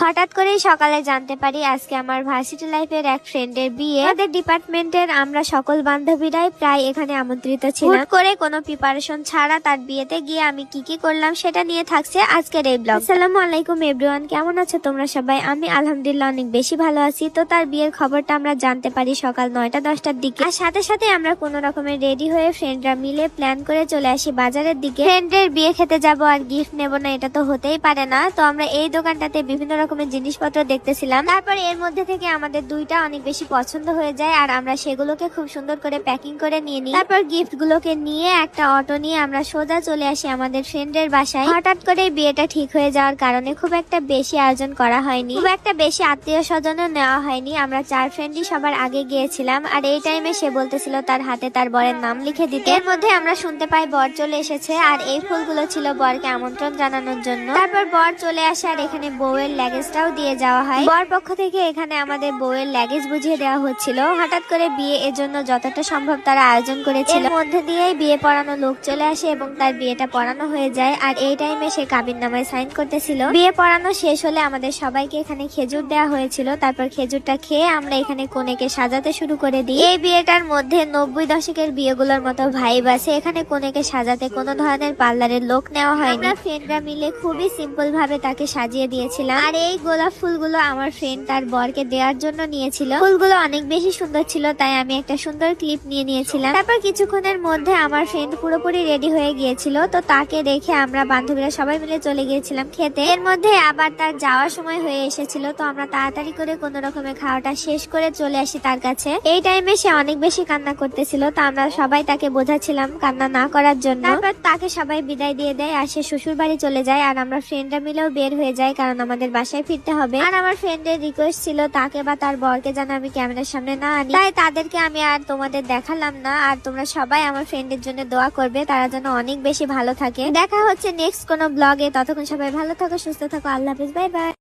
হঠাৎ করেই সকালে জানতে পারি আজকে আমার ভার্সিটি লাইফের এক ফ্রেন্ডের বিয়ে। আমাদের ডিপার্টমেন্টের আমরা সকল বান্ধবীরাই প্রায় এখানে আমন্ত্রিত ছিলাম। হুট করে কোনো প্রিপারেশন ছাড়া তার বিয়েতে গিয়ে আমি কি করলাম সেটা নিয়ে থাকছে আজকের এই ব্লগ। আসসালামু আলাইকুম এভরিওয়ান, কেমন আছো তোমরা সবাই? আমি আলহামদুলিল্লাহ অনেক বেশি ভালো আছি। তো তার বিয়ের খবরটা আমরা জানতে পারি সকাল 9টা-10টার দিকে। আর সাথে সাথে আমরা কোনো রকমের রেডি হয়ে ফ্রেন্ডরা মিলে প্ল্যান করে চলে আসি বাজারের দিকে। ফ্রেন্ডের বিয়ে খেতে যাব আর গিফট নেব না, এটা তো হতেই পারে না। তো আমরা এই দোকানটাতে বিভিন্ন রকমের জিনিসপত্র দেখতেছিলাম। তারপর এর মধ্যে থেকে আমাদের দুইটা অনেক বেশি পছন্দ হয়ে যায় আর আমরা সেগুলোকে খুব সুন্দর করে প্যাকিং করে নিয়ে নিই। তারপর গিফট গুলোকে নিয়ে একটা অটো নিয়ে আমরা সোজা চলে আসি আমাদের ফ্রেন্ডের বাসায়। হঠাৎ করে বিয়েটা ঠিক হয়ে যাওয়ার কারণে খুব একটা বেশি আয়োজন করা হয়নি, খুব একটা বেশি আত্মীয় স্বজনও নেওয়া হয়নি। আমরা 4 ফ্রেন্ডই সবার আগে গিয়েছিলাম আর এই টাইমে সে বলতেছিল তার হাতে তার বরের নাম লিখে দিতে। এর মধ্যে আমরা শুনতে পাই বর চলে এসেছে আর এই ফুলগুলো ছিল বরকে আমন্ত্রণ জানানোর জন্য। তারপর বর চলে আসে আর এখানে বউয়ের লাগেজটাও দিয়ে যাওয়া হয়। বর পক্ষ থেকে এখানে আমাদের বউয়ের লাগেজ বুঝিয়ে দেওয়া হচ্ছিল। হঠাৎ করে বিয়ে, এজন্য যতটা সম্ভব তারা আয়োজন করেছিল। এর মধ্যে দিয়েই বিয়ে পড়ানো লোক চলে আসে এবং তার বিয়েটা পড়ানো হয়ে যায়। আর এই টাইমে সে কাবিননামায় সাইন করতেছিল। বিয়ে পড়ানো শেষ হলে আমাদের সবাইকে এখানে খেজুর দেওয়া হয়েছিল। তারপর খেজুরটা খেয়ে আমরা এখানে কনেকে সাজাতে শুরু করে দিই। এই বিয়েটার মধ্যে 90 দশকের বিয়েগুলোর মতো ভাইব আছে। এখানে কনেকে সাজাতে কোনো ধরনের পার্লারের লোক নেওয়া হয়নি। আমরা ফ্রেন্ডরা মিলে খুবই সিম্পল ভাবে তাকে সাজিয়ে দিয়েছিলাম। আর এই গোলাপ ফুলগুলো আমার ফ্রেন্ড তার বরকে দেওয়ার জন্য নিয়েছিল। ফুলগুলো অনেক বেশি সুন্দর ছিল, তাই আমি একটা সুন্দর ক্লিপ নিয়ে নিয়েছিলাম। তারপর কিছুক্ষণের মধ্যে আমার ফ্রেন্ড পুরোপুরি রেডি হয়ে গিয়েছিল। তো তাকে দেখে আমরা বান্ধবীরা সবাই মিলে চলে গিয়েছিলাম খেতে। এর মধ্যে আবার তার যাওয়ার সময় হয়ে এসেছিল। তো আমরা তাড়াতাড়ি করে কোনো রকমের খাওয়াটা শেষ করে চলে আসি তার কাছে। এই টাইমে সে অনেক বেশি কান্না করতেছিল। তো আমরা সবাই তাকে বোঝাচ্ছিলাম কান্না না করার জন্য। তারপর তাকে সবাই বিদায় দিয়ে দেয় আর সে শ্বশুর বাড়ি চলে যায়। আর আমরা ফ্রেন্ডরা মিলেও বের হয়ে যাই, কারণ আমাদের বাসায় ফিরতে হবে। আর আমার ফ্রেন্ডের রিকোয়েস্ট ছিল তাকে বা তার বরকে যেন আমি ক্যামেরার সামনে না আনি, তাই তাদেরকে আমি আর তোমাদের দেখালাম না। আর তোমরা সবাই আমার ফ্রেন্ডের জন্য দোয়া করবে, তারা যেন অনেক বেশি ভালো থাকে। দেখা হচ্ছে নেক্সট কোনো ব্লগে। ততক্ষণ সবাই ভালো থাকো, সুস্থ থাকো। আল্লাহ হাফেজ, বাই বাই।